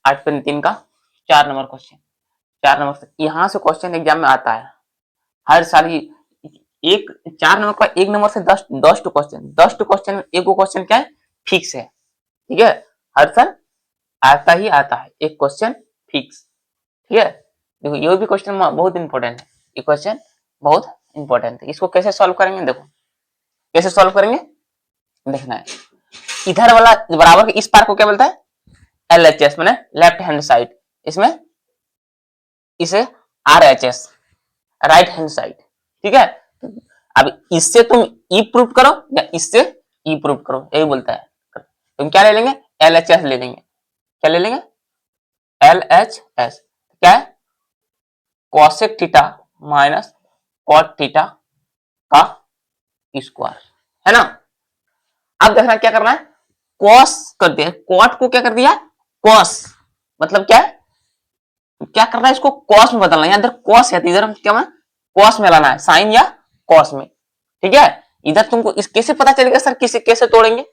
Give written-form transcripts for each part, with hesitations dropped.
8.3 का 4 number question, 4 number से यहाँ से क्वेश्चन एग्जाम में आता है हर साल ही। एक 4 नंबर का 1 नंबर से 10 टू क्वेश्चन, 10 टू क्वेश्चन में एक क्वेश्चन क्या है, फिक्स है। ठीक है, हर साल आता ही आता है एक क्वेश्चन फिक्स। ठीक है, देखो ये भी क्वेश्चन बहुत इंपॉर्टेंट है, ये क्वेश्चन बहुत इंपॉर्टेंट है। इसको कैसे सॉल्व करेंगे, देखो कैसे सॉल्व करेंगे देखना है। इधर वाला बराबर के इस पार को क्या बोलता है, LHS मैंने लेफ्ट हैंड साइड, इसमें इसे RHS राइट हैंड साइड। ठीक है, अब इससे तुम ई प्रूव करो या इससे ई प्रूव करो, यही बोलता है। तुम क्या ले लेंगे, LHS ले लेंगे। क्या ले लेंगे, LHS क्या है, cosec theta minus cot theta का स्क्वायर, है ना। अब देखना क्या करना है, कॉस कर दिया, कॉट को क्या कर दिया, कॉस मतलब क्या है, क्या करना है, इसको कॉस में बदलना है। इधर कॉस है तो इधर क्या है, कॉस में लाना है, साइन या कॉस में। ठीक है, इधर तुमको इस कैसे पता चलेगा सर किसे कैसे तोड़ेंगे,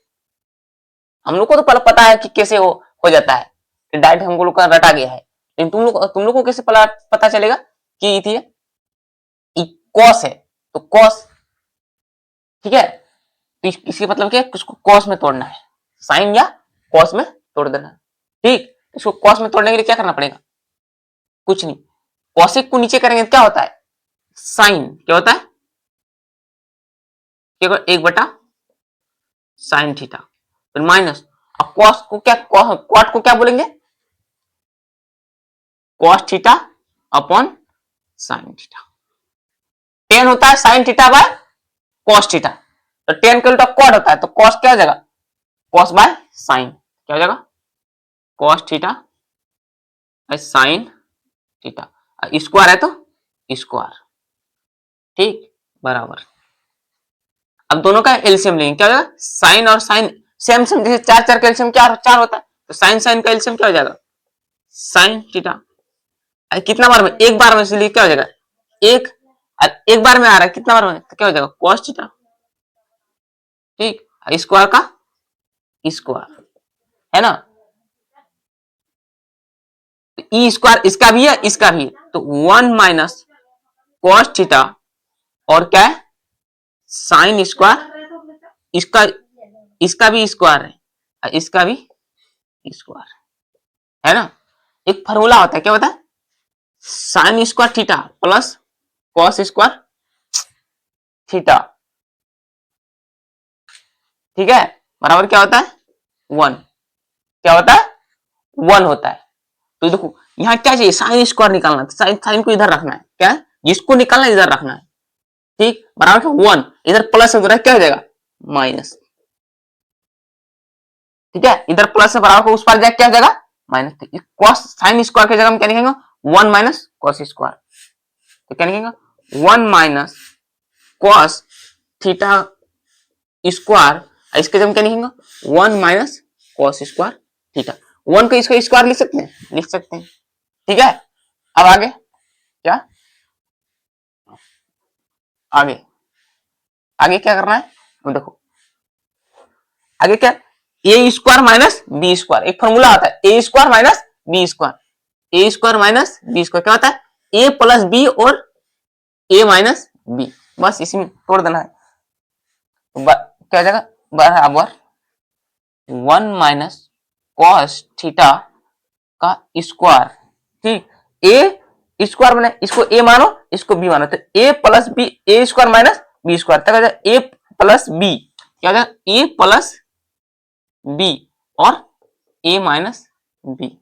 हम लोग को तो पता है कि कैसे हो जाता है, डायरेक्ट हम लोग का रटा गया है, लेकिन तुम लोग को कैसे पता चलेगा कि थी कॉस है तो कॉस। ठीक है, तो इसकी मतलब क्या है, इसको कॉस में तोड़ना है, साइन या कॉस में तोड़ देना है। ठीक, इसको कॉस में तोड़ने के लिए क्या करना पड़ेगा, कुछ नहीं, कॉसेक को नीचे करेंगे क्या होता है, साइन क्या होता है, एक बटा साइन थीटा, फिर माइनस, और कॉस को क्या, कॉट को क्या बोलेंगे, cos theta upon sine theta. Ten होता है sine theta by cos theta, तो टेन का उल्टा कॉट होता है, तो कॉस क्या हो जाएगा, कॉस बाय साइन क्या हो जाएगा, cos theta by sine theta, square है तो स्क्वायर। ठीक, बराबर। अब दोनों का एलसीएम लेंगे, क्या हो जाएगा, साइन और साइन सेम सेम, जैसे चार चार का एलसीएम चार होता है, तो साइन साइन का एलसीएम क्या हो जाएगा, साइन थीटा। कितना बार में, एक बार में, इसलिए क्या हो जाएगा, एक बार में आ रहा है, कितना बार में, तो क्या हो जाएगा, कॉस थीटा। ठीक, स्क्वायर का स्क्वायर, है ना। ई स्क्वायर इसका भी है इसका भी है, तो 1 माइनस कॉस थीटा और क्या है, साइन स्क्वायर, इसका इसका भी स्क्वायर है, इसका भी स्क्वायर, है ना। एक फॉर्मूला होता है, क्या होता है, sign square theta plus cos square theta. ठीक है, बराबर क्या होता है, 1, क्या होता है, 1 होता है। तो देखो यहाँ क्या चाहिए, साइन स्क्वायर निकालना है, साइन साइन को इधर रखना है, क्या है, जिसको निकालना है इधर रखना है। ठीक, बराबर 1, इधर प्लस है क्या हो जाएगा, माइनस। ठीक है, इधर प्लस है, बराबर को उस पार जाए क्या हो जाएगा, माइनस। कॉस साइन स्क्वायर की जगह हम क्या लिखेंगे, 1 माइनस कॉस स्क्वायर, तो क्या लिखेंगे, 1 माइनस कॉस थीटा स्क्वायर, इसके जगह क्या लिखेंगे, 1 माइनस कॉस स्क्वायर थीटा। 1 को इसका स्क्वायर लिख सकते हैं, लिख सकते हैं। ठीक है, अब आगे क्या, आगे आगे क्या करना है, तो देखो आगे क्या, ए स्क्वायर माइनस बी स्क्वायर, एक फॉर्मूला आता है, A square minus B square, A square minus B square क्या होता है, ए प्लस बी और ए माइनस बी, बस इसी में तोड़ देना है, तो क्या हो जाएगा, बराबर 1 माइनस कॉस थीटा का स्क्वायर। ठीक, ए स्क्वायर मैंने इसको ए मानो इसको बी मानो, तो ए plus B, A square minus B square, तक ए प्लस बी क्या हो जाएगा, ए प्लस बी और ए माइनस बी।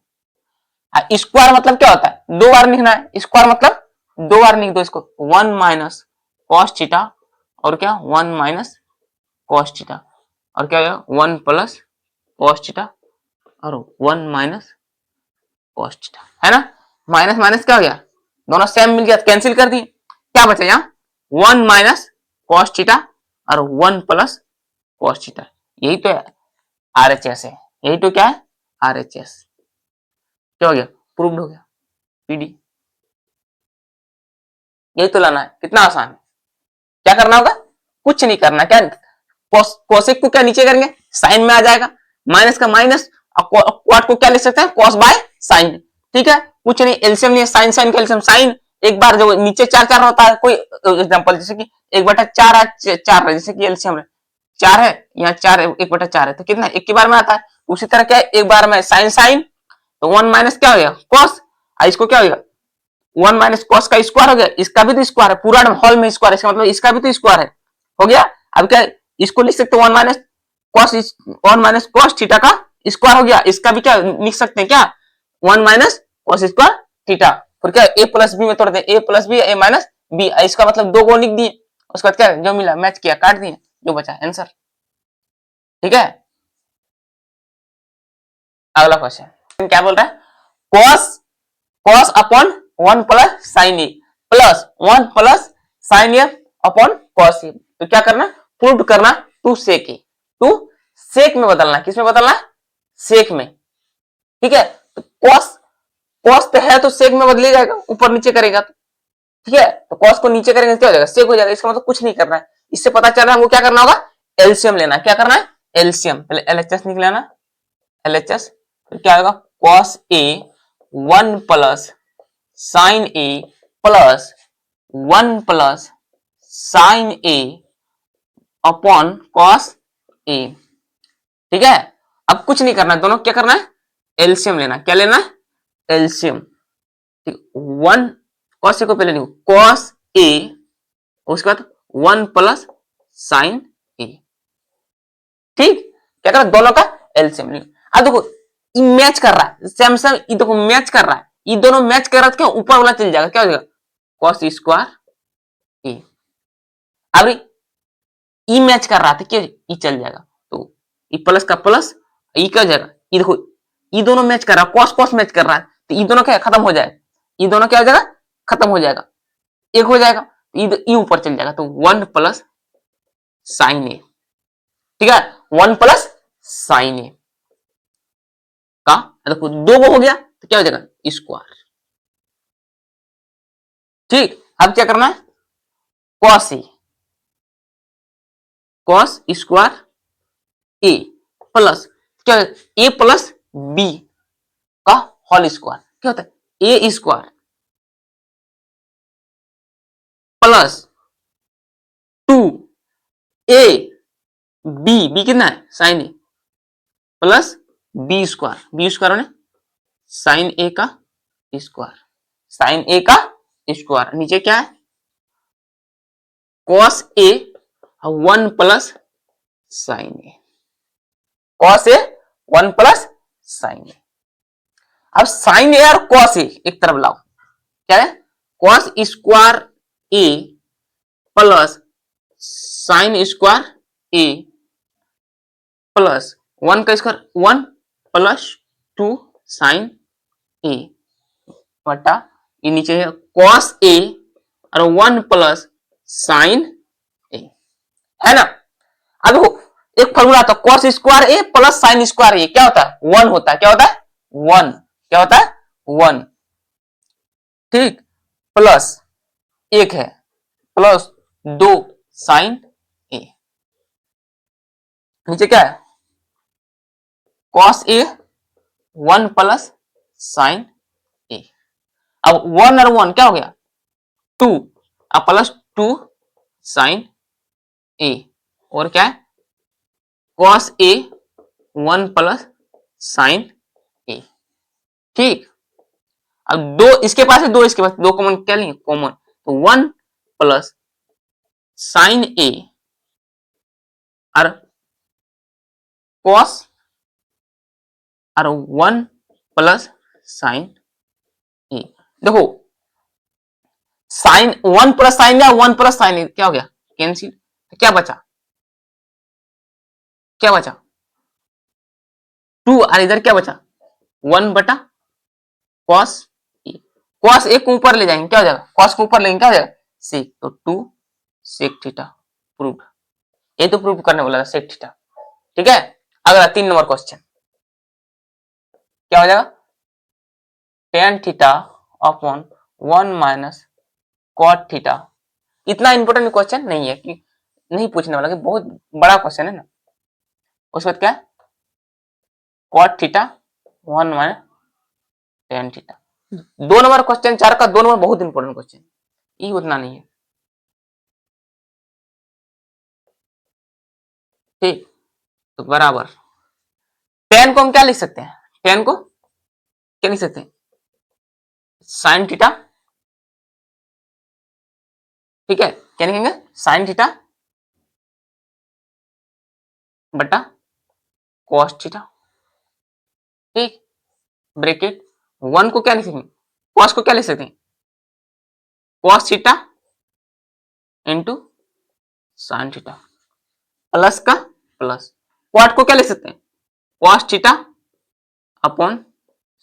स्क्वायर मतलब क्या होता है, दो बार लिखना है, स्क्वायर मतलब दो बार लिख दो इसको, 1 माइनस कॉस थीटा और क्या 1 माइनस कॉस थीटा, और क्या हो जाएगा 1 प्लस कॉस थीटा और 1 माइनस कॉस थीटा, है ना। माइनस माइनस क्या हो गया, दोनों सेम मिल गया, कैंसिल कर दिए, क्या बचा यहाँ 1 माइनस कॉस थीटा और 1 प्लस कॉस थीटा, यही तो RHS है, यही तो क्या है RHS। क्या हो गया, प्रूव्ड हो गया, PD। यही तो लाना है, कितना आसान है। क्या करना होगा, कुछ नहीं करना, क्या कोसेक को क्या नीचे करेंगे, साइन में आ जाएगा, माइनस का माइनस क्वाट को क्या लिख सकते हैं, कॉस बाय साइन। ठीक है, कुछ नहीं, एलसीएम नहीं है, साइन साइन का एलसीएम साइन। एक बार जो नीचे चार चार होता है, कोई एग्जांपल जैसे कि 1/4 है, 4 है, जैसे कि एलसीएम है 4 है, यहाँ 4 है, 1/4 है, तो कितना एक के बार में आता है। उसी तरह क्या है, एक बार में साइन साइन, तो 1 माइनस क्या हो गया कॉस, इसको क्या हो गया 1 माइनस कॉस का स्क्वायर हो गया, इसका भी तो स्क्वायर है, पूरा हॉल में स्क्वायर है, इसका मतलब इसका भी तो स्क्वायर है, हो गया। अब क्या इसको लिख सकते 1 minus cos, 1 minus cos theta का स्क्वायर हो गया, इसका भी क्या लिख सकते हैं क्या 1 माइनस कॉस स्क्वायर थीटा। फिर क्या ए प्लस बी में तोड़ दे, ए plus B A minus B, इसका मतलब दो को लिख दिए, उसके बाद क्या जो मिला मैच किया काट दिए, जो बचा आंसर। ठीक है, अगला क्वेश्चन क्या बोल रहा है, cos cos upon 1 plus sine A plus 1 plus sine A upon cos A, तो क्या करना प्रूव करना टू सेक ए, टू सेक में बदलना, किसमें बदलना सेक में। ठीक है, तो कॉस कॉस तो है तो सेक में बदल जाएगा, ऊपर नीचे करेगा तो। ठीक है, तो कॉस को नीचे करेंगे तो क्या हो जाएगा सेक हो जाएगा, इसका मतलब कुछ नहीं करना है। इससे पता चल रहा है हमको क्या करना होगा, एलसीएम लेना, क्या करना है एलसीएम, पहले एलएचएस निकलाना, एलएचएस तो क्या होगा cos A 1 plus sine A plus 1 plus sine A upon cos ए। ठीक है, अब कुछ नहीं करना है, दोनों क्या करना है एलसीएम लेना, क्या लेना है एलसीएम। ठीक, 1 कॉस ए को पहले लिखो कॉस ए, उसके बाद 1 प्लस साइन ए। ठीक, क्या कर दोनों का एलसीएम। अब देखो मैच कर रहा है सैमसंग, ये देखो मैच कर रहा है, ये दोनों मैच कर रहा है, क्या ऊपर वाला चल जाएगा, क्या हो जाएगा कॉस स्क्वायर ए। अब ई मैच कर रहा था, क्या ई चल जाएगा, तो ई प्लस का प्लस ई क्या हो जाएगा, ये देखो ये दोनों मैच कर रहा है, कॉस कॉस मैच कर रहा है, तो ये दोनों क्या खत्म हो जाएगा, ये दोनों क्या हो जाएगा खत्म हो जाएगा, एक हो जाएगा, ये ऊपर चल जाएगा, तो 1 प्लस साइन ए। ठीक है, 1 प्लस साइन ए का देखो दो को हो गया तो क्या हो जाएगा स्क्वायर। ठीक, अब क्या करना है cos A, cos square A plus क्या ए प्लस बी का होल स्क्वायर, क्या होता है A square plus 2 A B कितना है sign A plus B square होने साइन ए का स्क्वायर, साइन ए का स्क्वायर, नीचे क्या है cos A 1 plus sine A, cos A 1 plus sine ए। अब साइन ए और कॉस ए एक तरफ लाओ, क्या है cos square A plus sign square A plus 1 का स्क्वायर 1 प्लस 2 साइन ए बटा ये नीचे है कॉस ए और 1 प्लस साइन ए, है ना। अब देखो एक फॉर्मूला आता है cos square A plus sign square ए, क्या होता है 1 होता है, क्या होता है 1, क्या होता है 1। ठीक, प्लस एक है प्लस 2 साइन ए, नीचे क्या है कॉस ए 1 प्लस साइन ए। अब 1 और 1 क्या हो गया 2, अब प्लस 2 साइन ए, और क्या है कॉस ए 1 प्लस साइन ए। ठीक, अब दो इसके पास है, दो इसके पास, दो कॉमन क्या लेंगे कॉमन, तो 1 प्लस साइन ए और कॉस और 1 प्लस साइन ए। देखो साइन 1 प्लस साइन या 1 प्लस साइन ए क्या हो गया कैंसिल, तो क्या बचा, क्या बचा 2, और इधर क्या बचा 1 बटा कॉस ए, कॉस ए को ऊपर ले जाएंगे क्या हो जाएगा, कॉस को ऊपर लेंगे क्या हो जाएगा सेक, तो 2 सेक थीटा प्रूव, ये तो प्रूव करने वाला था सेक थीटा। ठीक है, अगला 3 नंबर क्वेश्चन क्या हो जाएगा tan theta upon 1 minus cot theta. इतना इंपोर्टेंट क्वेश्चन नहीं है कि नहीं पूछने वाला, कि बहुत बड़ा क्वेश्चन है ना। उसके बाद क्या cot theta 1 minus tan theta. 2 number question 4 का 2 नंबर बहुत इंपॉर्टेंट क्वेश्चन, ये उतना नहीं है। ठीक, तो बराबर टेन को हम क्या लिख सकते हैं, टेन को क्या लिख सकते हैं, साइन थीटा, ठीक है, क्या लिखेंगे, साइन थीटा बटा कॉस थीटा। ठीक, ब्रैकेट 1 को क्या लिख सकते हैं, कॉस को क्या लिख सकते हैं, cos theta into sine theta, plus का प्लस, क्वाट को क्या लिख सकते हैं, cos theta upon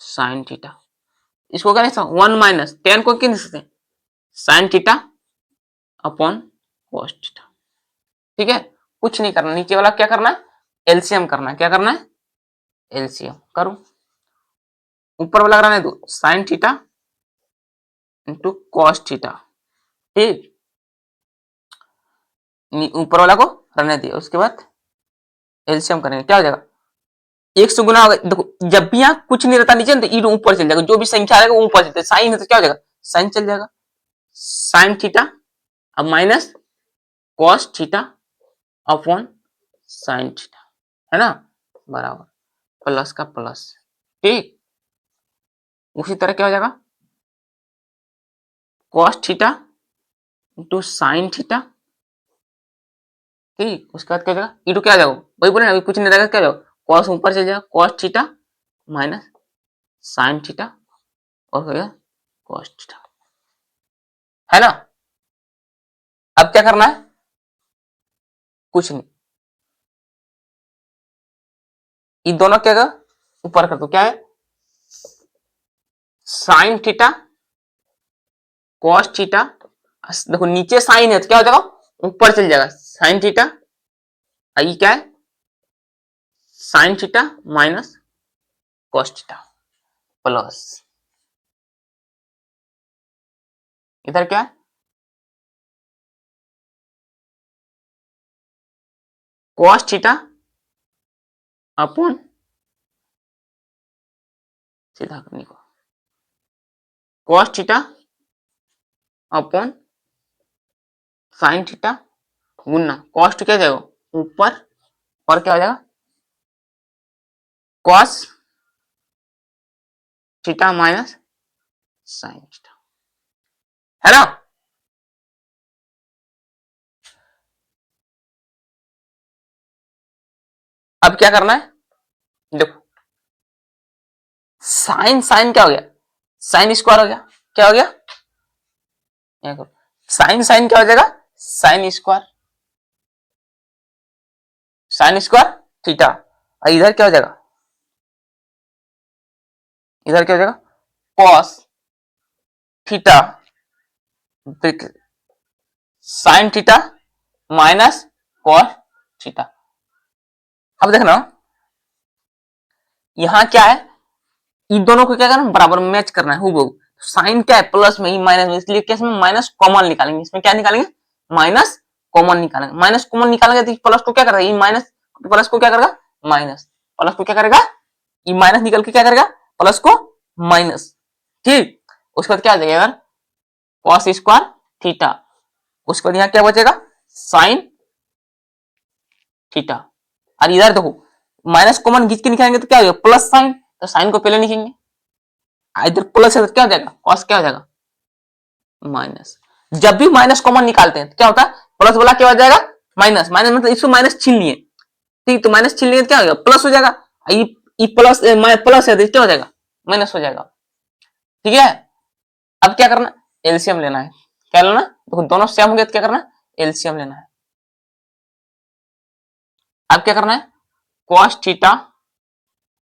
sine theta. इसको क्या लिख सकते हैं, 1 माइनस टेन को क्या लिख सकते हैं, sine theta upon cos theta. ठीक है, कुछ नहीं करना, नीचे वाला क्या करना है, एलसीएम करना है। क्या करना है, एलसीएम करो, ऊपर वाला रहने दो, sign theta into cos theta. ठीक, ऊपर वाला को रहने दिया, उसके बाद एलसीएम करेंगे, क्या हो जाएगा, 1 से गुना होगा। देखो जब भी यहाँ कुछ नहीं रहता नीचे तो ई ऊपर चल जाएगा, जो भी संख्या रहेगा वो ऊपर चलता है, साइन है तो क्या हो जाएगा, साइन चल जाएगा, साइन थीटा अब minus cos theta upon sine theta, है ना, बराबर प्लस का प्लस। ठीक, उसी तरह क्या हो जाएगा, cos theta into sine theta. ठीक, उसके बाद क्या हो जाएगा, ई क्या हो जाएगा, वही बोले ना, अभी कुछ नहीं रहेगा, क्या हो जाएगा, कॉस ऊपर चल जाएगा, cos theta minus sine theta और हो गया कॉस थीटा, है ना। अब क्या करना है, कुछ नहीं, ये दोनों क्या ऊपर कर दो, क्या है, साइन थीटा कॉस थीटा, देखो नीचे साइन है तो क्या हो जाएगा, ऊपर चल जाएगा साइन थीटा, ये क्या है, sine theta minus cos theta plus, इधर क्या है, कॉस थीटा अपॉन, सीधा करने को, cos theta upon sine theta गुना कॉस्ट क्या जाएगा ऊपर, और क्या हो जाएगा, cos theta minus sine theta, है ना। अब क्या करना है, देखो साइन साइन क्या हो गया, साइन स्क्वायर हो गया, क्या हो गया, साइन साइन क्या हो जाएगा, sine square, sine square theta, और इधर क्या हो जाएगा, इधर क्या हो जाएगा, cos theta sine theta minus cos theta. अब देखना यहां क्या है, इन दोनों को क्या करना, बराबर मैच करना है, हूबहू। साइन क्या है प्लस में ही माइनस में, इसलिए क्या इसमें माइनस कॉमन निकालेंगे, इसमें क्या निकालेंगे, माइनस कॉमन निकालेंगे, माइनस कॉमन निकालेंगे तो प्लस को क्या करेगा, ये माइनस प्लस को क्या करेगा, माइनस प्लस को क्या करेगा, ये माइनस निकल के क्या करेगा, प्लस को माइनस। ठीक, उसके बाद क्या आ जाएगा, कॉस स्क्वायर थीटा, उसके बाद यहाँ क्या बचेगा, साइन थीटा, और इधर देखो माइनस कॉमन खींच के निकालेंगे तो क्या हो जाएगा, प्लस साइन, तो साइन को पहले लिखेंगे, इधर प्लस है तो क्या हो जाएगा, कॉस क्या हो जाएगा माइनस। जब भी माइनस कॉमन निकालते हैं तो क्या होता है, प्लस वाला क्या हो जाएगा, माइनस, माइनस मतलब इसको माइनस छीन लिए, ठीक, तो माइनस छीन लिए तो क्या हो जाएगा, प्लस हो जाएगा, ये प्लस प्लस है तो क्या हो जाएगा, माइनस हो जाएगा। ठीक है, अब क्या करना, एलसीएम लेना है, क्या लेना, देखो दोनों सेम हो गए तो क्या करना, एलसीएम लेना है। अब क्या करना है, कॉस थीटा,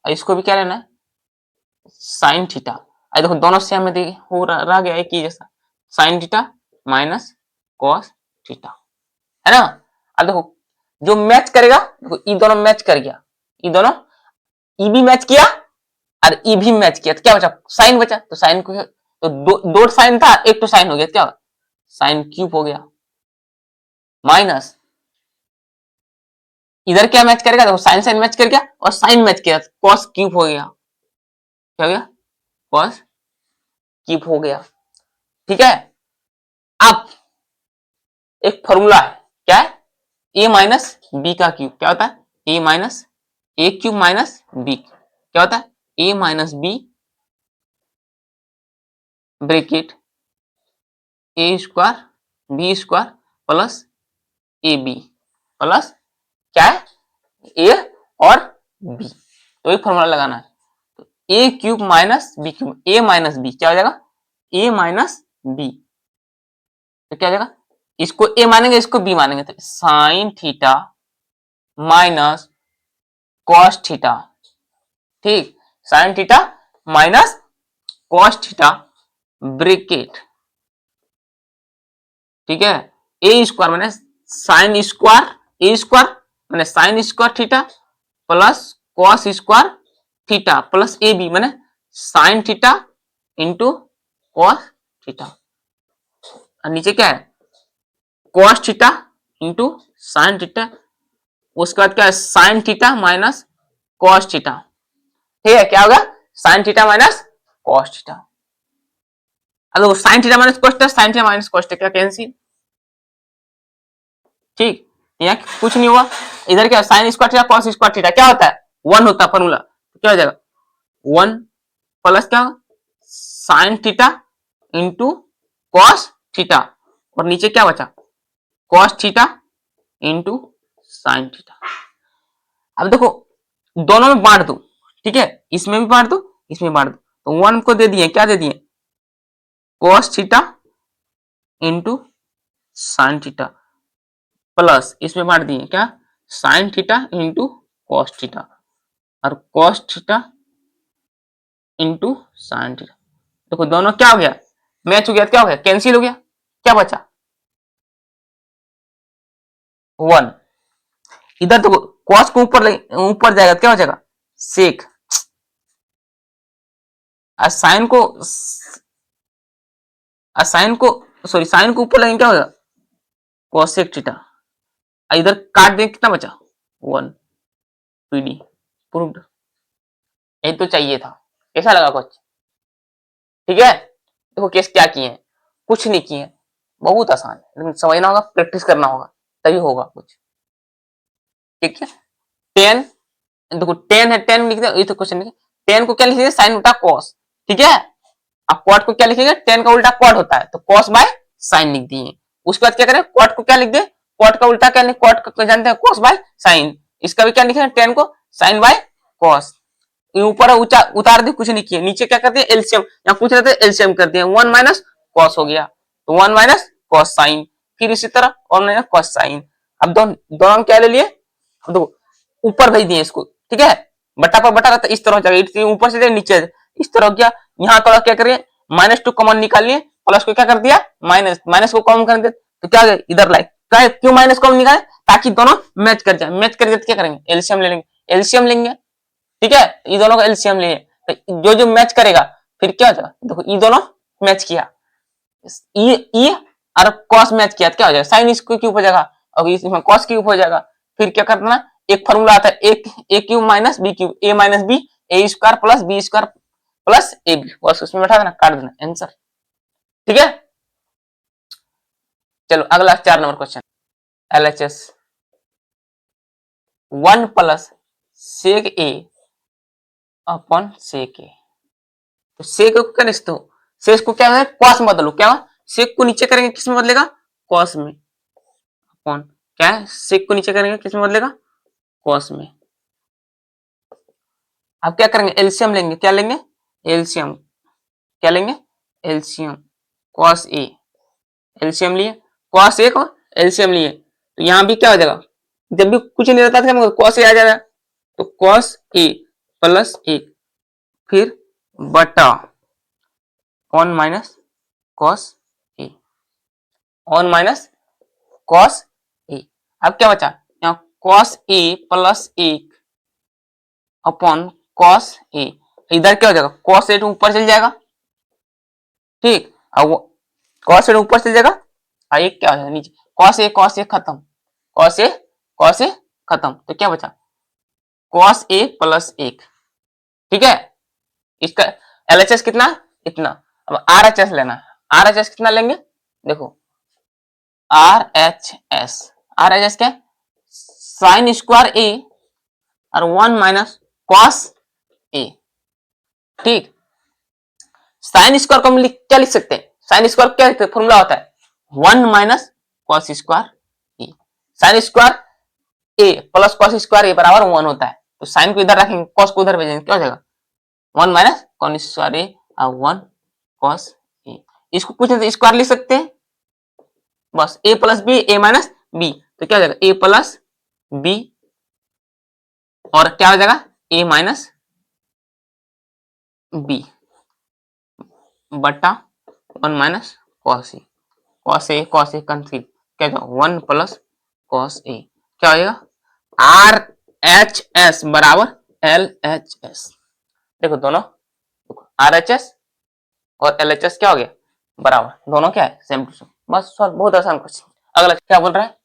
इसको भी क्या लेना है, साइन थीटा, देखो दोनों सेम में देखिए हो रह गया एक ही जैसा, sign theta minus cos theta, है ना। अब देखो जो मैच करेगा, देखो ई दोनों मैच कर गया, ई दोनों, ई भी मैच किया और ई भी मैच किया, तो क्या बचा, साइन बचा, तो साइन को तो दो साइन था, एक तो साइन हो गया, क्या साइन क्यूब हो गया, माइनस इधर क्या मैच करेगा, देखो साइन साइन मैच कर गया और साइन मैच किया, कॉस क्यूब हो गया, क्या हो गया, कॉस क्यूब हो गया। ठीक है, अब एक फॉर्मूला है, क्या है, ए माइनस बी का क्यूब क्या होता है, A minus A cube minus B क्या होता है, A minus B bracket A square B square plus A B plus क्या है, ए और बी, तो एक फॉर्मूला लगाना है, तो ए cube minus B cube, A minus B क्या हो जाएगा, ए माइनस बी, तो क्या हो जाएगा, इसको ए मानेंगे इसको बी मानेंगे, तो sine theta minus cos theta, ठीक, sine theta minus cos theta bracket, ठीक है, ए स्क्वायर माने साइन स्क्वायर ए स्क्वायर माने sine square theta plus cos square theta plus A B माने sine theta into cos theta, और नीचे क्या है, cos theta into sine theta, उसके बाद क्या है, sine theta minus cos theta, ठीक है, क्या होगा, sine theta minus cos theta, अब sign theta minus cos theta, sign theta minus cos theta क्या कैंसिल, ठीक, यहाँ कुछ नहीं हुआ, इधर क्या sign square theta cos square theta क्या होता है, 1 होता है फॉर्मूला, तो क्या हो जाएगा 1 प्लस क्या sine theta into cos theta, और नीचे क्या बचा, cos theta into sine theta. अब देखो दोनों में बांट दो, ठीक है, इसमें भी बांट दो इसमें बांट दो, तो 1 को दे दिए, क्या दे दिए, cos theta into sine theta plus इसमें बांट दिए क्या, sine theta into cos theta, और cos theta into sine theta, देखो दोनों क्या हो गया, मैच हो गया, क्या हो गया, कैंसिल हो गया, क्या बचा 1, इधर देखो कॉस को ऊपर जाएगा, क्या हो जाएगा सेक, साइन को साइन को सॉरी साइन को ऊपर लगेंगे क्या होगा कोसेक थीटा, इधर काट दें कितना बचा 1, पीडी प्रूव्ड, यही तो चाहिए था, कैसा लगा कुछ, ठीक है, देखो केस क्या किए हैं, कुछ नहीं किए, बहुत आसान है, लेकिन समझना होगा, प्रैक्टिस करना होगा, तभी होगा कुछ, ठीक है, 10 देखो 10 है, 10 लिख दे, ये तो क्वेश्चन लिखे, 10 को क्या लिखेंगे साइन उल्टा कॉस, ठीक है, अब क्वाड को क्या लिखेंगे, 10 का उल्टा क्वाड होता है, तो कॉस बाय साइन लिख दिए, उसके बाद क्या करें, क्वाड को क्या लिख दे, क्वाड का उल्टा क्या लिखे, क्वाड का जानते हैं कॉस बाय साइन, इसका भी क्या लिखेंगे 10 को साइन बाय कॉस, ऊपर उतार दे, कुछ नहीं किए, नीचे क्या करते हैं एलसीएम, यहाँ पूछ रहे थे एलसीएम कर दिए, 1 माइनस कॉस हो गया, तो 1 माइनस कॉस साइन, फिर इसी तरह और माइनस कॉस साइन, अब दोनों क्या ले लिए, देखो ऊपर भेज दिए इसको, ठीक है, बटा पर बटा रहता इस तरह जाएगा, ऊपर से नीचे इस तरह गया, यहाँ थोड़ा क्या करिए -2 कॉमन निकाल लिए, प्लस को क्या कर दिया माइनस, माइनस को कॉमन कर दिया, तो क्या गया इधर लाए, क्यों माइनस कॉमन निकाले, ताकि दोनों मैच कर जाए, मैच कर जाए तो क्या करेंगे एलसीएम ले लेंगे, एलसीएम लेंगे, ठीक है, ये दोनों का एलसीएम लिए, तो जो जो मैच करेगा फिर क्या हो जाएगा, देखो ये दोनों मैच किया, ई और कॉस मैच किया तो क्या हो जाएगा, साइन इसको क्यूब हो जाएगा, और इसमें कॉस क्यूब हो जाएगा, फिर क्या करना, एक फॉर्मूला आता है A cube minus B cube, A minus B A square plus B square plus A B, बस उसमें बैठा देना, काट देना आंसर, ठीक है, चलो अगला 4 number question, LHS 1 plus sec A upon sec A, तो सेक को क्या लिखते हो, सेक को क्या है कॉस में बदलो, क्या सेक को नीचे करेंगे किस में बदलेगा कॉस में, अपॉन क्या है सेक को नीचे करेंगे किस में बदलेगा कॉस में, अब क्या करेंगे एलसीएम लेंगे, क्या लेंगे एलसीएम, क्या लेंगे एलसीएम, कॉस ए, एलसीएम लिए कॉस ए को एलसीएम लिए, तो यहां भी क्या हो जाएगा, जब भी कुछ नहीं रहता था कॉस ए आ जाएगा, तो कॉस ए प्लस ए फिर बटा 1 माइनस कॉस ए, 1 माइनस कॉस ए, अब क्या बचा यहाँ cos A plus 1 upon cos ए, इधर क्या हो जाएगा कॉस ए ऊपर चल जाएगा, ठीक, अब कॉस ए ऊपर चल जाएगा, और एक क्या हो जाएगा नीचे, कॉस ए खत्म, कॉस ए खत्म। तो क्या बचा, cos a प्लस 1। ठीक है, इसका LHS कितना, इतना। अब RHS लेना है, RHS कितना लेंगे, देखो RHS, RHS क्या, साइन स्क्वायर a और 1 माइनस कॉस a। ठीक, साइन स्क्वायर को हम क्या लिख सकते हैं, साइन स्क्वायर क्या लिखते हैं, फॉर्मूला होता है 1 minus cos square A. Sign square A plus cos square ए बराबर 1 होता है। तो साइन को इधर रखेंगे, कॉस को उधर भेजेंगे, क्या हो जाएगा 1 माइनस कॉस स्क्वायर ए और 1 कॉस ए। इसको कुछ नहीं स्क्वायर लिख सकते हैं, बस ए plus B A minus B. तो क्या हो जाएगा ए प्लस बी और क्या हो जाएगा ए माइनस बी बटा 1 minus cos A. Cos A conceive क्या होगा 1 प्लस कॉस ए। क्या हो जाएगा आर एच एस बराबर एल एच एस। देखो दोनों आर एच एस और एल एच एस क्या हो गया बराबर, दोनों क्या है सेम टू सेम। बस सॉल्व, बहुत आसान क्वेश्चन। अगला क्या बोल रहा है,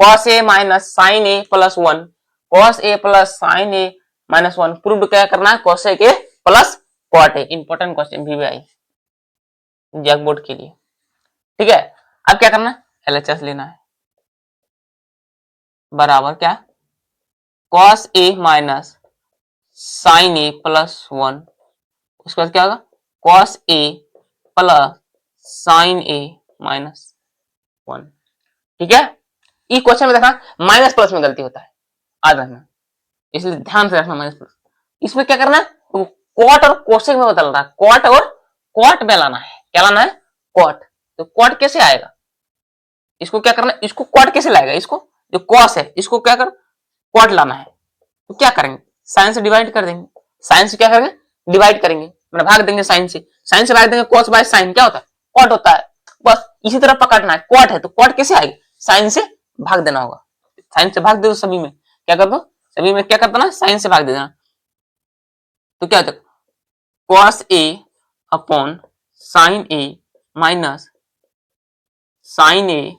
cos A minus sine A plus 1, cos A plus sine A minus 1 prove क्या करना है, कॉस ए के plus cot A. Important question VVI JAC board के लिए। ठीक है, अब क्या करना है, LHS लेना है बराबर क्या, cos A minus sine A plus 1, उसके बाद क्या होगा cos A plus sine A minus 1। ठीक है, ये क्वेश्चन में देखना माइनस प्लस में गलती होता है, याद रखना, इसलिए ध्यान से रखना माइनस प्लस। इसमें क्या करना है, तो कॉट और कोसेक में बदल रहा है, कॉट और कॉट में लाना है, क्या लाना है कॉट। तो कॉट कैसे आएगा, इसको क्या करना है, इसको कॉट कैसे लाएगा, इसको जो कॉस है इसको क्या कर कॉट लाना है। तो क्या करेंगे, साइन से डिवाइड कर देंगे, साइन से क्या करेंगे डिवाइड करेंगे, मतलब भाग देंगे साइन से भाग देंगे, कॉस बाय साइन क्या होता है कॉट होता है। बस इसी तरह पकड़ना है, कॉट है तो कॉट कैसे आएगी, साइन से भाग देना होगा, साइन से भाग दे दो सभी में, क्या कर दो सभी में क्या कर देना साइन से भाग दे देना। तो क्या होता है कॉस ए अपॉन साइन ए माइनस साइन ए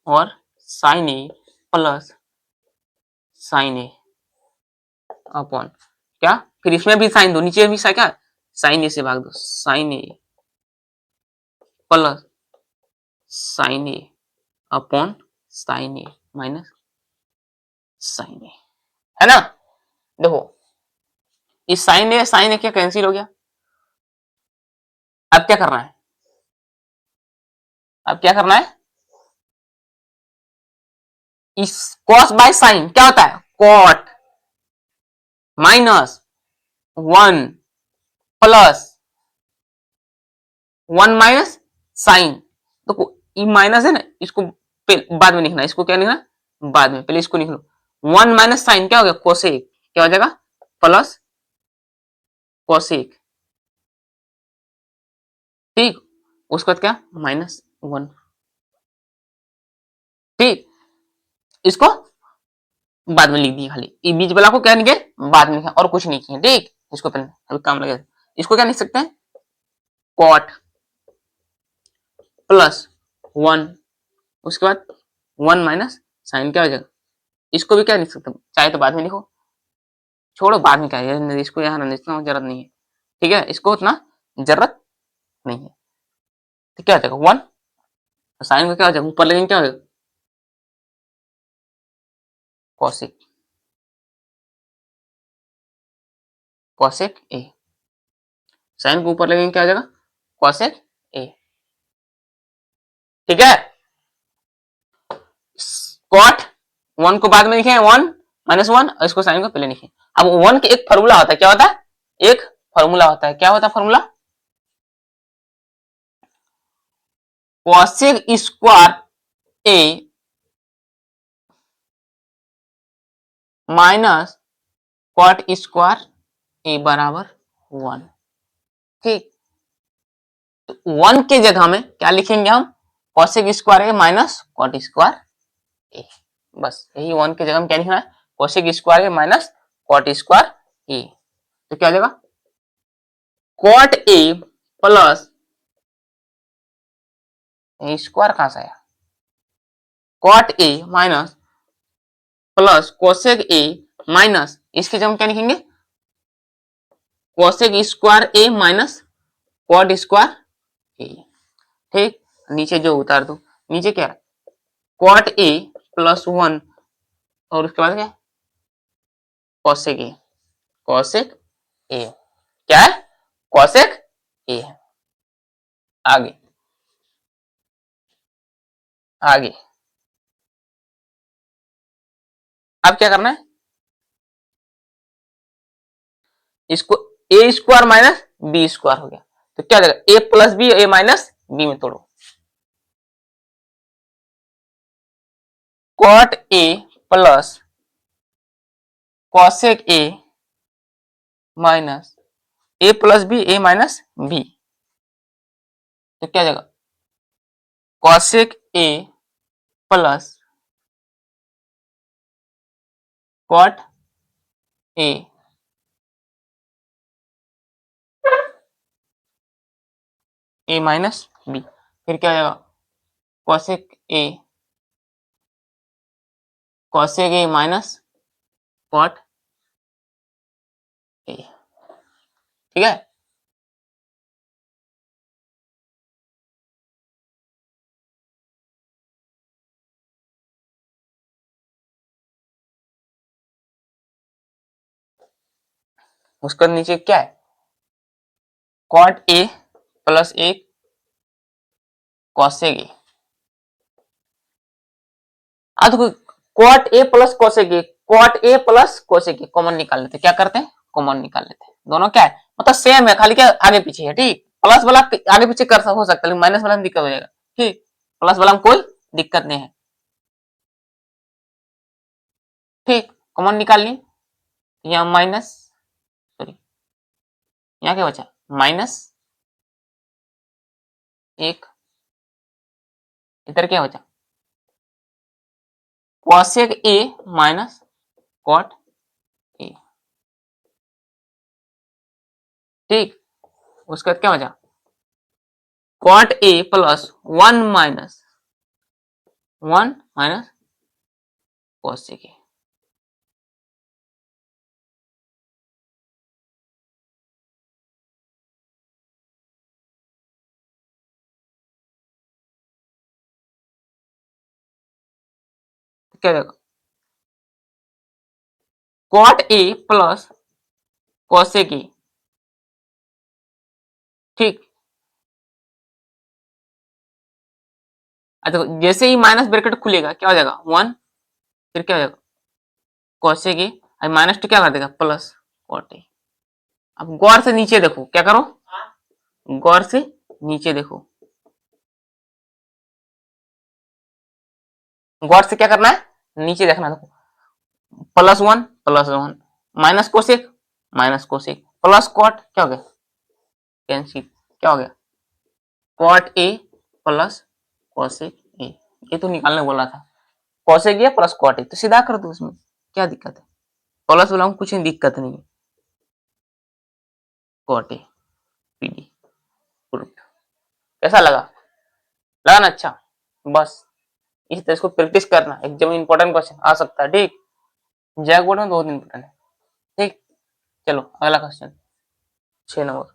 और sign A plus sine A upon क्या, फिर इसमें भी साइन दो, नीचे भी क्या साइन ए से भाग दो, sign A plus sine A upon sine A minus sine ए, है ना। देखो इस साइन ए क्या कैंसिल हो गया। अब क्या करना है, अब क्या करना है, इस कॉस बाय साइन क्या होता है cot minus 1 plus 1 minus sine. तो ये माइनस है ना, इसको बाद में लिखना, इसको क्या लिखना बाद में, पहले इसको लिख लो 1 माइनस साइन क्या हो गया कोसेक, क्या हो जाएगा प्लस कोसेक। ठीक, उसके बाद क्या -1। ठीक, इसको बाद में लिख दिया, खाली ये बीच वाला को क्या लिखे बाद में लिखा और कुछ नहीं किया। ठीक, इसको पहले अभी काम लगे, इसको क्या लिख सकते हैं कॉट प्लस 1, उसके बाद 1 माइनस साइन क्या हो जाएगा, इसको भी क्या लिख सकते हैं, चाहे तो बाद में लिखो, छोड़ो बाद में क्या है, इसको यहाँ लिखना जरूरत नहीं है। ठीक है, इसको उतना जरूरत नहीं है। तो क्या हो जाएगा 1, साइन का क्या हो जाएगा ऊपर लगेंगे क्या हो जाएगा कॉसेक, कॉसेक ए, साइन को ऊपर लगेंगे क्या हो जाएगा कॉसेक ए। ठीक है, कॉट 1 को बाद में लिखे 1 -1, इसको साइन को पहले लिखे। अब 1 के एक फॉर्मूला होता है, क्या होता है एक फॉर्मूला होता है, क्या होता है formula cosec square A minus cot square ए बराबर 1। ठीक, तो 1 के जगह में क्या लिखेंगे हम cosec square A minus cot square ए, बस यही 1 के जगह में क्या लिखना है cosec square A minus cot square ए। तो क्या हो जाएगा कॉट ए प्लस स्क्वायर कहां से आया cot A minus plus cosec A minus, इसकी जगह क्या लिखेंगे, cosec square A minus cot square A. ठीक, नीचे जो उतार दो, नीचे क्या है, कॉट ए प्लस 1 और उसके बाद क्या, कोसेक ए, कोसेक ए क्या है, कोसेक ए। आगे आगे अब क्या करना है, इसको A square minus B square हो गया, तो क्या हो जाएगा, A plus B, A minus B में तोड़ो, cot A plus cosec A minus A plus B, A minus B, तो क्या हो जाएगा, cosec A plus cot A A minus B, फिर क्या हो जाएगा, cosec A minus cot A. ठीक है, उसका नीचे क्या है, cot A plus A cosec A. अब देखो, cot A plus cosec A, cot A plus cosec A common निकाल लेते, क्या करते हैं, कॉमन निकाल लेते हैं, दोनों क्या है, मतलब सेम है, खाली क्या आगे पीछे है। ठीक, प्लस वाला आगे पीछे कर हो सकता है, लेकिन माइनस वाला में दिक्कत हो जाएगा। ठीक, प्लस वाला में कोई दिक्कत नहीं है। ठीक, कॉमन निकाल ली, यहाँ माइनस, सॉरी यहाँ क्या बचा, माइनस एक, इधर क्या बचा, cosec A minus cot A. ठीक, उसके बाद क्या बचा, cot A plus 1 minus cosec A. क्या देगा, cot A plus cosec A. ठीक, अच्छा जैसे ही माइनस ब्रैकेट खुलेगा क्या हो जाएगा 1, फिर क्या हो जाएगा कॉसेक ए, माइनस टू क्या कर देगा प्लस कॉट ए। अब गौर से नीचे देखो, क्या करो, गौर से नीचे देखो, गौर से क्या करना है, नीचे देखना, देखो +1 +1 माइनस कोसेक प्लस कॉट, क्या हो गया कैंसिल, क्या हो गया cot A plus cosec A. ये तो निकालने बोला था, cosec A plus cot A, तो सीधा कर दो, उसमें क्या दिक्कत है, प्लस वाला में कुछ दिक्कत नहीं है, कॉट ए पीडी प्रूफ। कैसा लगा, लगा ना, अच्छा, बस इस तरह इसको प्रैक्टिस करना, एग्जाम में इंपॉर्टेंट क्वेश्चन आ सकता है। ठीक, जैक बोर्ड में 2 दिन इंपॉर्टेंट है। ठीक, चलो अगला question 6 number,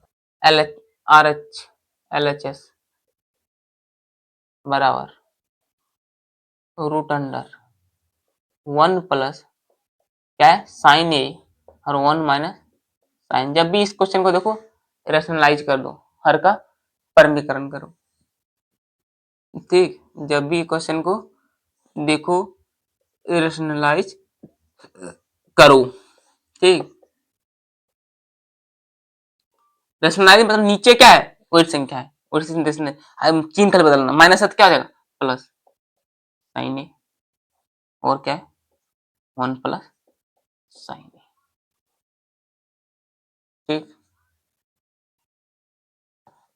L H R H L H S बराबर रूट अंडर 1 प्लस क्या है साइन ए और 1 माइनस साइन। जब भी इस क्वेश्चन को देखो रेशनलाइज कर दो, हर का परमीकरण करो। ठीक, जब भी क्वेश्चन को देखो रेशनलाइज करो। ठीक, रेशनलाइज मतलब नीचे क्या है वही संख्या है, वही चिन्ह खाली बदलना, माइनस है तो क्या हो जाएगा प्लस साइन ए, और क्या है 1 प्लस साइन ए। ठीक,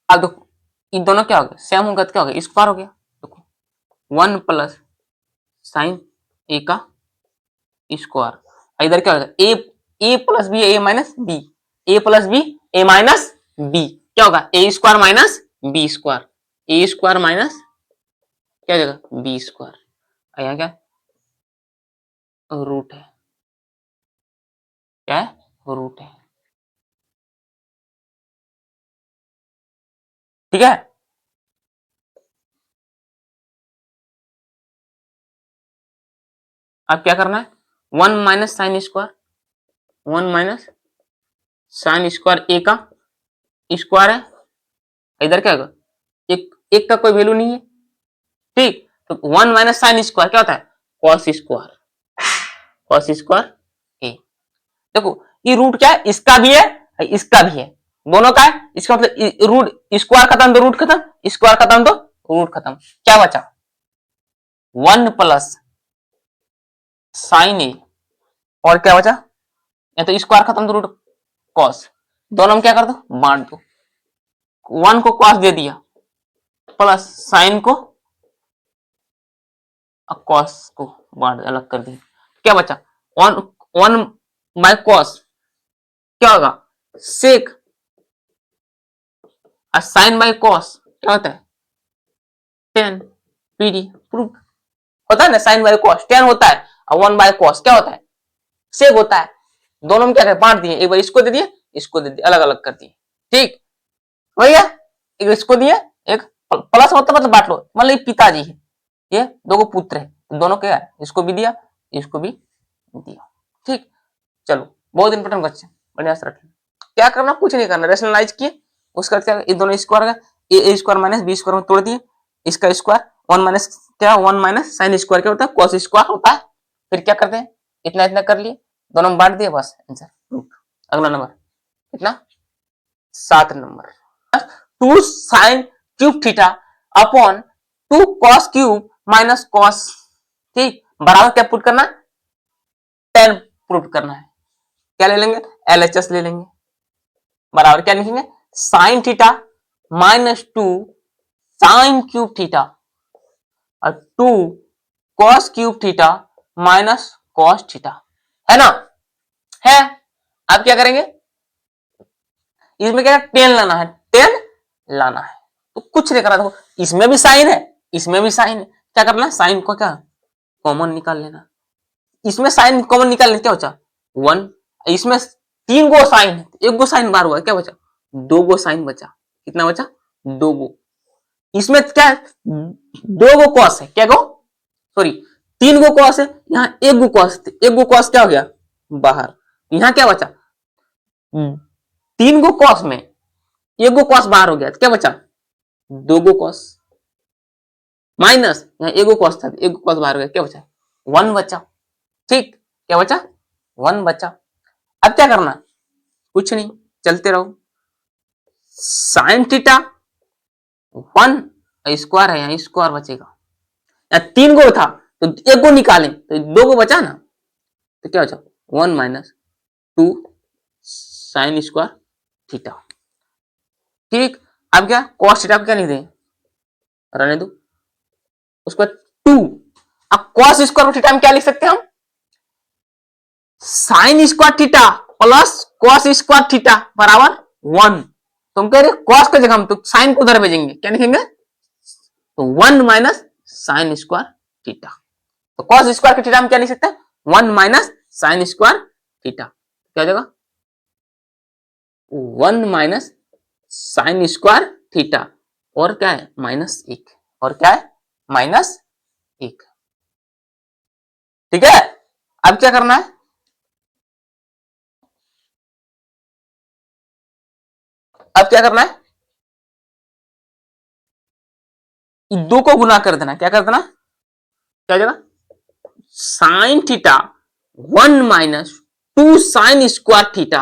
अब देखो इन दोनों क्या हो गया सेम होगा तो क्या हो गया स्क्वायर हो गया। देखो 1 प्लस साइन ए का स्क्वायर, इधर क्या होगा ए, ए plus B A minus B, A plus B A minus B, क्या होगा ए square minus B square, A square minus क्या हो जाएगा बी स्क्वायर। यहाँ क्या रूट है, क्या है, रूट है। ठीक है, अब क्या करना है, 1 minus sine square, 1 minus sine square A का स्क्वायर है, इधर क्या होगा, एक का कोई वैल्यू नहीं है, ठीक, तो 1 माइनस साइन स्क्वायर क्या होता है, कॉस स्क्वायर, कॉस स्क्वायर ए। देखो ये रूट क्या है, इसका भी है इसका भी है, दोनों का है, इसका मतलब रूट स्क्वायर खत्म तो रूट खत्म, स्क्वायर खत्म तो रूट खत्म, क्या बचा, 1 प्लस साइन ए, और क्या बचा, या तो स्क्वायर खत्म तो रूट कॉस, दोनों में क्या कर दो, बांट दो, 1 को कॉस दे दिया प्लस साइन को कॉस को बांट अलग कर दिया, क्या बचा, 1 1 बाय कॉस क्या होगा, सेक, और साइन बाय कॉस क्या होता है, टेन, पीडी प्रूफ, होता है ना, साइन बाय कॉस टेन होता है, और 1 बाय कॉस क्या होता है, सेक होता है, दोनों में क्या बांट दिए, एक बार इसको दे दिए, इसको दे दिए, अलग अलग कर दिए, ठीक, भैया एक इसको दिए, एक प्लस होता मतलब बांट लो, मतलब पिताजी है, ये दो पुत्र है, तो दोनों क्या है, इसको भी दिया, इसको भी दिया, ठीक, चलो बहुत इंपॉर्टेंट क्वेश्चन, बढ़िया से रखें, क्या करना, कुछ नहीं करना, रेशनलाइज किए, उसका क्या, ये दोनों स्क्वायर का ए स्क्वायर माइनस बी स्क्वायर में तोड़ दिए, इसका स्क्वायर 1 माइनस क्या, 1 माइनस साइन स्क्वायर क्या होता है, कॉस स्क्वायर होता है, फिर क्या करते हैं, इतना इतना कर लिए, दोनों में बांट दिए, बस आंसर। अगला नंबर कितना, 7 number, 2 sine cube theta upon 2 cos cube minus cos, ठीक, बराबर क्या पुट करना, 10 पुट करना है, क्या ले लेंगे, एलएचएस ले लेंगे, बराबर क्या लिखेंगे, sign theta minus 2 sine cube theta और 2 cos cube theta minus cos theta, है ना, है, अब क्या करेंगे, इसमें क्या 10 लाना है, 10 लाना है, तो कुछ नहीं करना, देखो इसमें भी साइन है, इसमें भी साइन है, क्या करना, साइन को क्या कॉमन निकाल लेना, इसमें साइन कॉमन निकाल लेना, क्या बचा 1, इसमें 3 गो साइन, एक गो साइन बार हुआ, क्या बचा 2 गो साइन बचा, कितना बचा 2 गो, इसमें क्या है 2 गो कॉस है, क्या गो, सॉरी 3 गो कॉस है, यहाँ एक गो कॉस, एक गो कॉस क्या हो गया बाहर, यहाँ क्या बचा 3 गो कॉस में एक गो कॉस बाहर हो गया, क्या बचा 2 गो कॉस, माइनस यहाँ एक गो कॉस था, एक गो कॉस बाहर हो गया, क्या बचा 1 बचा, ठीक, क्या बचा 1 बचा, अब क्या करना, कुछ नहीं, चलते रहो, साइन थीटा 1 स्क्वायर है, यहाँ स्क्वायर बचेगा, या 3 गो था तो एक गो निकालें तो 2 गो बचा ना, तो क्या बचा 1 माइनस 2 साइन स्क्वायर थीटा, ठीक, अब क्या कॉस थीटा को क्या नहीं दें, रहने दो, उसके बाद 2, अब कॉस स्क्वायर थीटा में क्या लिख सकते हैं हम, sign square theta plus cos square theta बराबर 1, तो हम कह रहे कॉस की जगह हम तो साइन को उधर भेजेंगे, क्या लिखेंगे, तो 1 माइनस साइन स्क्वायर थीटा, तो कॉस स्क्वायर के थीटा हम क्या लिख सकते हैं, 1 माइनस साइन स्क्वायर थीटा, क्या हो जाएगा 1 माइनस साइन स्क्वायर थीटा, और क्या है माइनस 1, और क्या है माइनस 1, ठीक है, अब क्या करना है, अब क्या करना है, 2 को गुना कर देना, क्या कर देना, क्या हो जाएगा sign theta 1 minus 2 sine square theta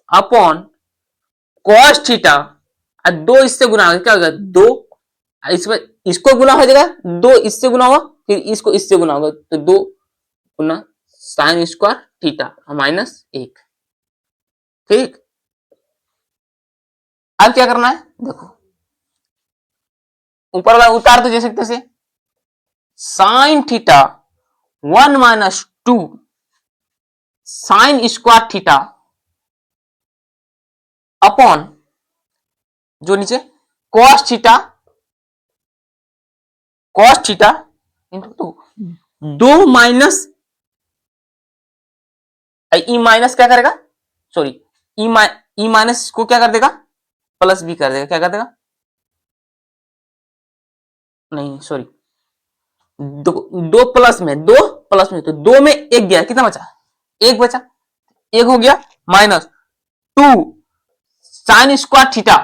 upon cos theta, दो इससे गुना होगा, क्या होगा 2, इसमें इसको गुना हो जाएगा, 2 इससे गुना होगा, फिर इसको इससे गुना होगा, तो 2 गुना साइन स्क्वायर थीटा माइनस 1, ठीक, अब क्या करना है, देखो ऊपर वाला उतार दो जैसे तैसे, sine theta 1 minus 2 sine square theta upon जो नीचे cos theta, cos theta into 2 minus E minus क्या करेगा, सॉरी ई माइनस को क्या कर देगा, प्लस भी कर देगा, क्या कर देगा, नहीं सॉरी, दो प्लस में, तो दो में एक गया, कितना बचा, एक बचा, एक हो गया माइनस 2 साइन स्क्वायर थीटा,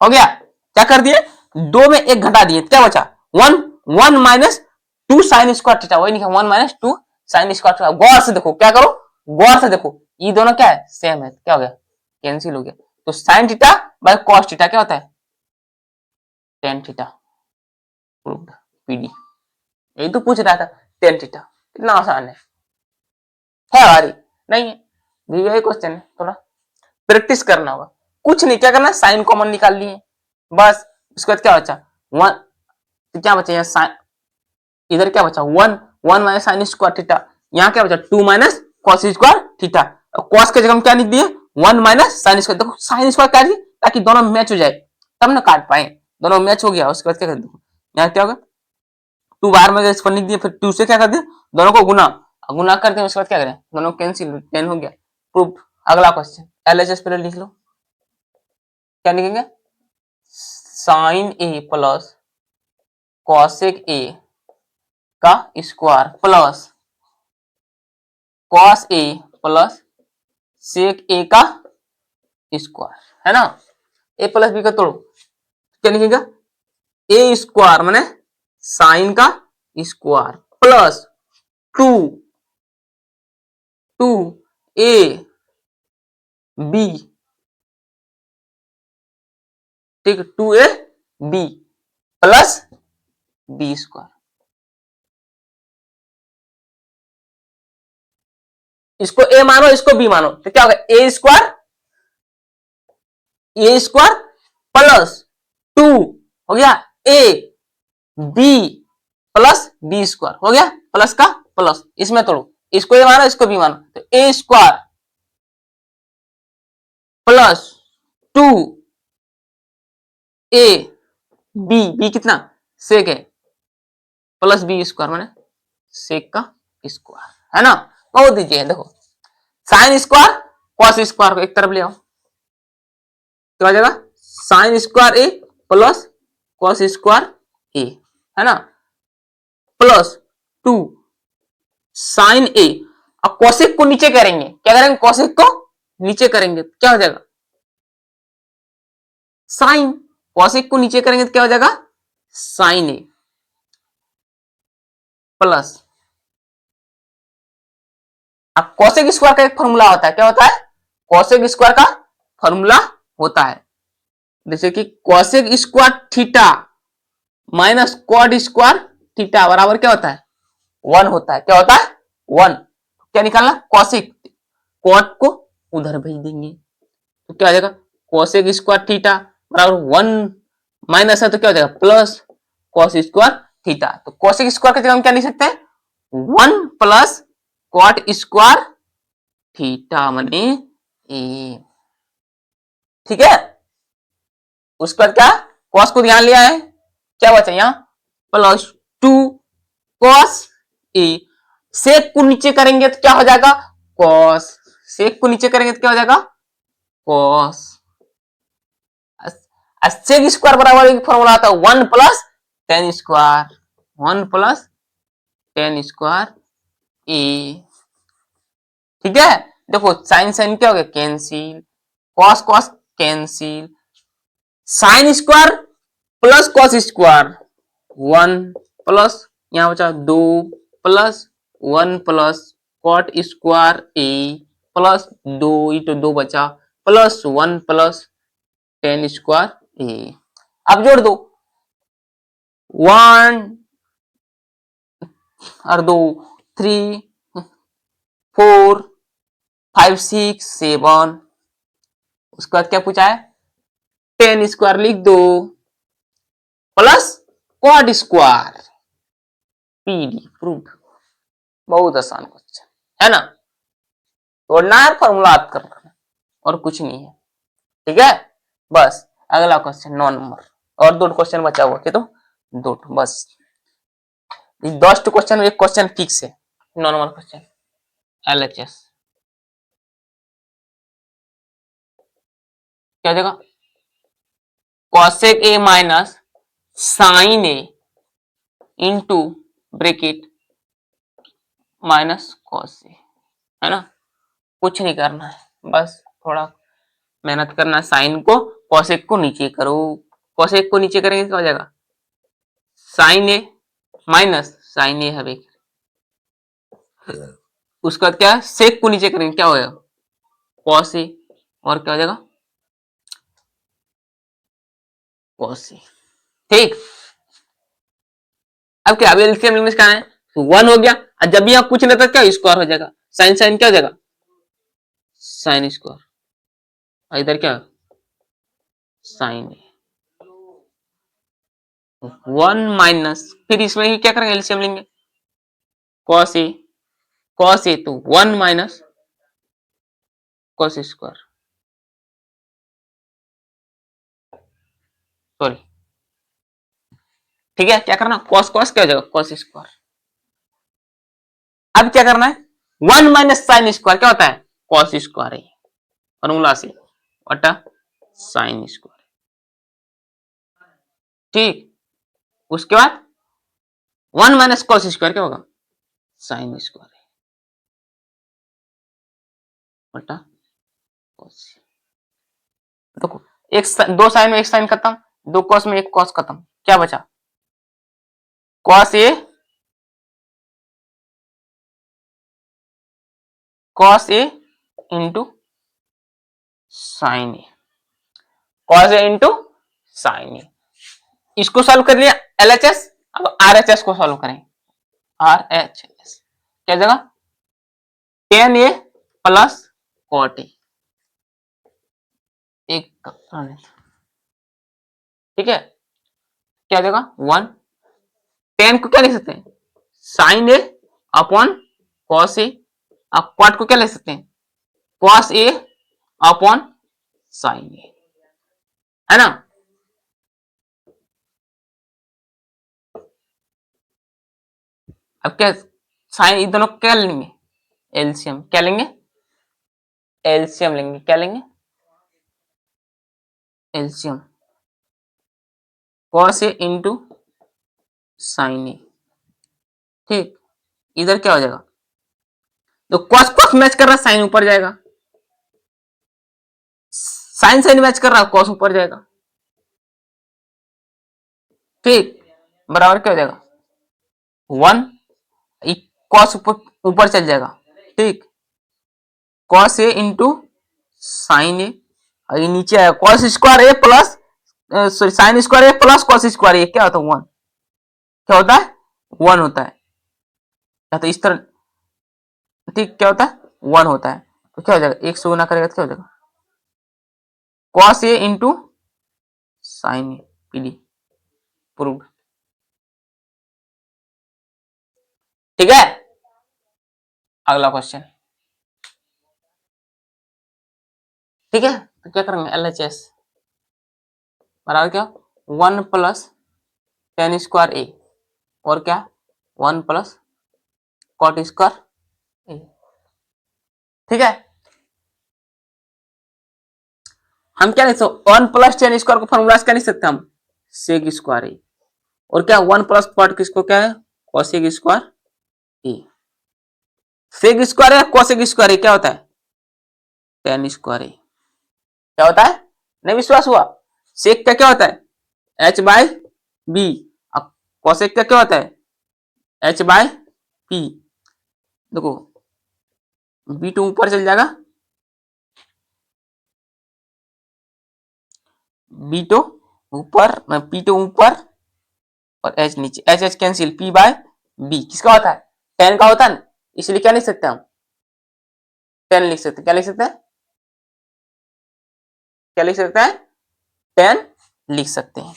हो गया, क्या कर दिए, दो में एक घटा दिए, क्या बचा, 1 माइनस 2 साइन स्क्वायर थीटा, वही लिखा 1 माइनस 2 साइन स्क्वायर थीटा। गौर से देखो, क्या करो, गौर से देखो, ये दोनों क्या है, सेम है, क्या हो गया, कैंसिल हो गया, तो sine theta by cos theta क्या होता है, टेन थीटा, पीडी, यही तो पूछ रहा था, टेन थीटा, कितना आसान है भारी, नहीं है, भी वही क्वेश्चन है, थोड़ा प्रैक्टिस करना होगा, कुछ नहीं, क्या करना, साइन कॉमन निकाल लिए, बस, उसके बाद क्या बचा, वन, तो क्या बचा, यहाँ इधर क्या बचा, 1 माइनस साइन स्क्वायर थीटा, यहाँ क्या बचा, 2 minus cos square theta, cos के जगह में क्या लिख दिए, 1 माइनस साइन स्क्वायर, देखो साइन स्क्वायर क्या, ताकि दोनों मैच हो जाए, तब ना काट पाए, दोनों मैच हो गया, उसके बाद क्या कर, देखो यहाँ क्या होगा, 2 बार में इसको लिख दिए, फिर 2 से क्या कर दिया, दोनों को गुना, गुना करते हैं, उसके बाद क्या करें, दोनों कैंसिल, 10 हो गया, प्रूफ। अगला क्वेश्चन, एलएचएस पहले लिख लो, क्या लिखेंगे, sine A plus cosec A का square plus cos A plus sec A का स्क्वायर, है ना, ए प्लस बी का तोड़ो, क्या लिखेगा, ए स्क्वायर माने साइन का स्क्वायर प्लस 2 ए बी, ठीक है, 2 A B plus B square, इसको ए मानो, इसको बी मानो, तो क्या होगा, ए स्क्वायर प्लस 2 हो गया A B plus B square, हो गया, प्लस का प्लस, इसमें तोड़ो, इसको ए मानो, इसको बी मानो, तो ए स्क्वायर प्लस 2 ए बी कितना, सेक है, प्लस बी स्क्वायर माने सेक का स्क्वायर, है ना, बहुत दीजिए, देखो साइन स्क्वायर कॉस स्क्वायर को एक तरफ ले आओ, तो आ जाएगा sine square A plus cos square ए, है ना, प्लस 2 साइन ए, अब कॉसेक को नीचे करेंगे, क्या करेंगे, कॉसेक को नीचे करेंगे, क्या हो जाएगा, साइन, कॉसेक को नीचे करेंगे तो क्या हो जाएगा, साइन ए प्लस, अब कॉसेक स्क्वायर का एक फॉर्मूला होता है, क्या होता है, कॉसेक स्क्वायर का फॉर्मूला होता है, जैसे कि cosec square theta minus cot square theta बराबर क्या होता है, 1 होता है, क्या होता है, 1, क्या निकालना, कॉसेक, कॉट को उधर भेज देंगे, तो क्या हो जाएगा, कॉसेक स्क्वायर थीटा बराबर 1 माइनस है, तो क्या हो जाएगा, प्लस कॉस स्क्वायर थीटा, तो कॉसेक स्क्वायर की जगह हम क्या लिख सकते हैं, 1 प्लस कॉट स्क्वायर थीटा मने ए, ठीक है, उसके बाद क्या, कॉस को ध्यान लिया है, क्या बचा यहाँ, प्लस 2 कॉस ए, सेक को नीचे करेंगे तो क्या हो जाएगा, कॉस, सेक को नीचे करेंगे तो क्या हो जाएगा, कॉस, सेक स्क्वायर बराबर एक फॉर्मूला आता है 1 plus tan square, 1 plus tan square A, ठीक है, देखो साइन साइन क्या हो गया, cancel, cos cos cancel, sine square plus cos square 1 plus, यहां बचा 2 plus 1 plus cot square A plus 2, ये तो 2 बचा, plus 1 plus tan square A, अब जोड़ दो, 1 और 2 3 4 5 6 7, उसके बाद क्या पूछा है, टेन स्क्वायर लिख दो plus cot square, PD proof, बहुत आसान क्वेश्चन है ना, तोड़ना है फॉर्मूला याद करना है और कुछ नहीं है, ठीक है, बस अगला क्वेश्चन 9 नंबर, और 2 क्वेश्चन बचा हुआ, क्या तो 2, बस 10 क्वेश्चन, एक क्वेश्चन फिक्स है, 9 नंबर क्वेश्चन, LHS क्या हो जाएगा, cosec a minus sine A into bracket minus cos A, है ना। कुछ नहीं करना है, बस थोड़ा मेहनत करना है। साइन को कॉसेक को नीचे करो, कॉसेक को नीचे करेंगे क्या हो जाएगा, साइन ए माइनस साइन ए है, उसका क्या है, सेक को नीचे करेंगे क्या होगा, कॉस ए, और क्या हो जाएगा कॉस ए। ठीक, अब क्या, अब एलसीएम इंग्लिश का है तो 1 हो गया, और जब भी आप कुछ नहीं था क्या स्क्वायर हो जाएगा, साइन साइन क्या हो जाएगा साइन स्क्वायर, और इधर क्या साइन ए, 1 माइनस, फिर इसमें ही क्या करेंगे एलसीएम लेंगे, कॉस ए, कॉस ए तो 1 माइनस कॉस स्क्वायर, सॉरी, ठीक है। क्या करना, कॉस कॉस क्या हो जाएगा कॉस स्क्वायर। अब क्या करना है, 1 माइनस साइन स्क्वायर क्या होता है कॉस स्क्वायर है, फॉर्मूला से बटा साइन स्क्वायर। ठीक, उसके बाद 1 माइनस कॉस स्क्वायर क्या होगा साइन स्क्वायर बटा कॉस। देखो एक दो साइन में एक साइन खत्म, दो कॉस में एक कॉस खत्म, क्या बचा cos A, cos A into sine A, cos A into sine ए। इसको सॉल्व कर लिया एलएचएस, अब आरएचएस को सॉल्व करें, आरएचएस क्या जगह tan A plus cot A, एक, ठीक है, क्या देगा 1, टेन को क्या लिख सकते हैं साइन ए अपॉन कॉस ए, आप कॉट को क्या लिख सकते हैं कॉस ए अपॉन साइन ए, है ना। अब क्या साइन, इन दोनों क्या लेंगे एलसीएम, क्या लेंगे एलसीएम लेंगे, क्या लेंगे LCM, cos A into sine ए। ठीक, इधर क्या हो जाएगा, तो कॉस कॉस मैच कर रहा है साइन ऊपर जाएगा, साइन साइन मैच कर रहा है कॉस ऊपर जाएगा। ठीक, बराबर क्या हो जाएगा 1, कॉस ऊपर ऊपर चल जाएगा। ठीक, कॉस ए इंटू साइन ए, और ये नीचे आया cos square A plus sorry sine square A plus cos square ए, क्या होता है 1, क्या होता है 1 होता है, या तो इस तरह, ठीक क्या होता है 1 होता है, तो क्या हो जाएगा 1 से गुना करेगा तो क्या हो जाएगा cos A into sine A, PD proved. ठीक है, अगला क्वेश्चन, ठीक है, तो क्या करेंगे एलएचएस बराबर क्या 1 प्लस टेन स्क्वायर ए, और क्या 1 प्लस कॉट स्क्वायर ए। ठीक है, हम क्या लिख सकते 1 प्लस टेन स्क्वायर को फॉर्मूला क्या लिख सकते हम सेक स्क्वायर ए, और क्या 1 प्लस कॉट किसको क्या है कॉसेक स्क्वायर ए, सेक स्क्वायर है कॉसेक स्क्वायर ए क्या होता है टेन स्क्वायर ए, क्या होता है, नहीं विश्वास हुआ, सेक का क्या होता है एच बाय बी, अब कॉसेक का क्या होता है एच बाय पी। देखो बी टू ऊपर चल जाएगा, बी टू ऊपर पी टू ऊपर और एच नीचे, H H cancel, P by B किसका होता है टेन का होता है, इसलिए क्या लिख सकते हैं हम टेन लिख सकते हैं, क्या लिख सकते हैं क्या लिख सकते हैं टेन लिख सकते हैं।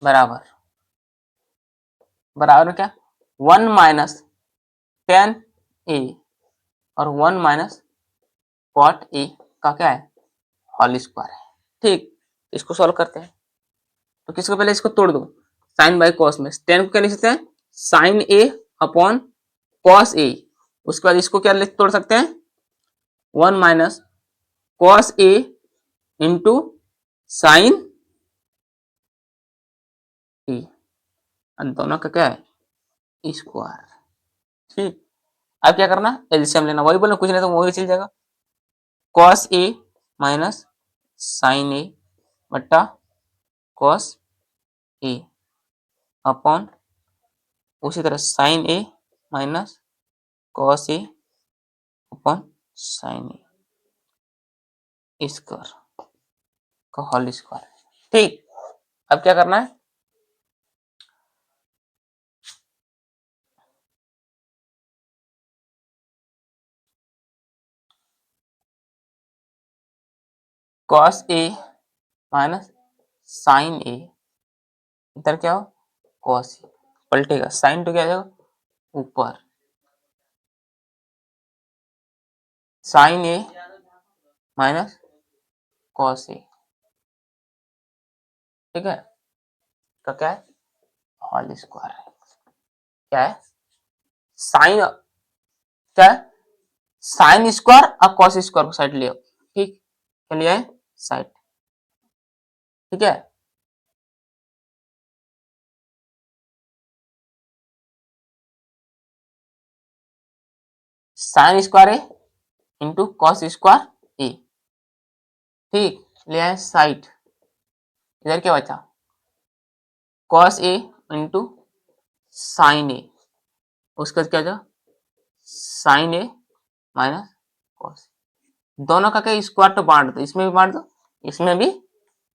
बराबर, बराबर क्या 1 माइनस टेन ए और 1 माइनस कॉट ए का क्या है होल स्क्वायर है। ठीक, इसको सॉल्व करते हैं, तो किसको पहले इसको तोड़ दो, साइन बाई कॉस में टेन को क्या लिख सकते हैं, साइन ए अपॉन कॉस ए। उसके बाद इसको क्या लिख तोड़ सकते हैं, 1 माइनस कॉस ए इंटू साइन ए, दोनों का क्या है स्क्वायर। ठीक, अब क्या करना, एलसीएम लेना, वही बोलो कुछ नहीं तो वही चल जाएगा, कॉस ए माइनस साइन ए बट्टा कॉस ए अपॉन उसी तरह साइन ए माइनस कॉस ए अपॉन साइन ए स्क्वायर का होल स्क्वायर। ठीक, अब क्या करना है, कॉस ए माइनस साइन ए, इधर क्या हो कॉस ए, पलटेगा साइन तो क्या आ जाएगा ऊपर, साइन ए माइनस कॉस ए, ठीक है, तो क्या है होल स्क्वायर है, क्या है साइन, क्या है साइन स्क्वायर और कॉस स्क्वायर को साइड लिया, ठीक, क्या लिया है साइड, ठीक है। Sign square A into cos square A, ठीक, लिया है साइड, इधर क्या बचा कॉस ए इंटू साइन ए, उसका क्या जा साइन ए माइनस कॉस, दोनों का क्या स्क्वायर तो बांट दो, इसमें भी बांट दो इसमें भी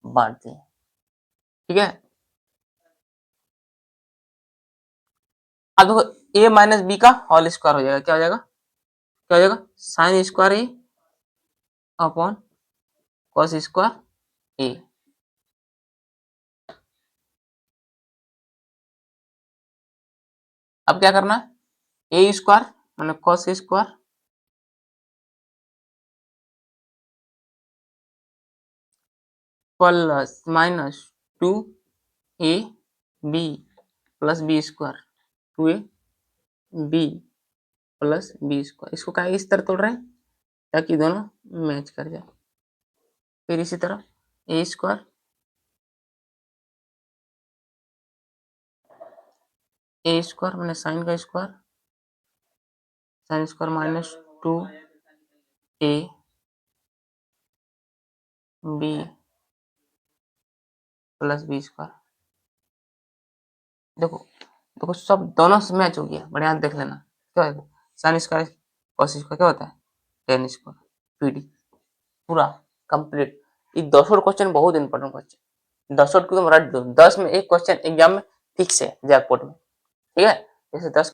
बांट दो, ठीक है। अब देखो ए माइनस बी का होल स्क्वायर हो जाएगा, क्या हो जाएगा, क्या हो जाएगा sine square A upon cos square A, अब क्या करना है ए स्क्वायर माने cos square plus minus 2 A B plus B square, 2 A B plus B square, इसको क्या इस तरह तोड़ रहे हैं ताकि दोनों मैच कर जाए, फिर इसी तरह ए स्क्वायर मैंने साइन का square, sine square minus 2 A B plus B square, देखो देखो सब दोनों से मैच हो गया, बढ़िया देख लेना क्या होगा, साइन स्क्वायर कॉस स्क्वायर क्या होता है टेन स्क्वायर पीडी, पूरा कंप्लीट। ये 10 क्वेश्चन बहुत इंपॉर्टेंट क्वेश्चन, 10 को तुम रट दो, 10 में एक क्वेश्चन एग्जाम में फिक्स है जैकपॉट में, ठीक है, जैसे 10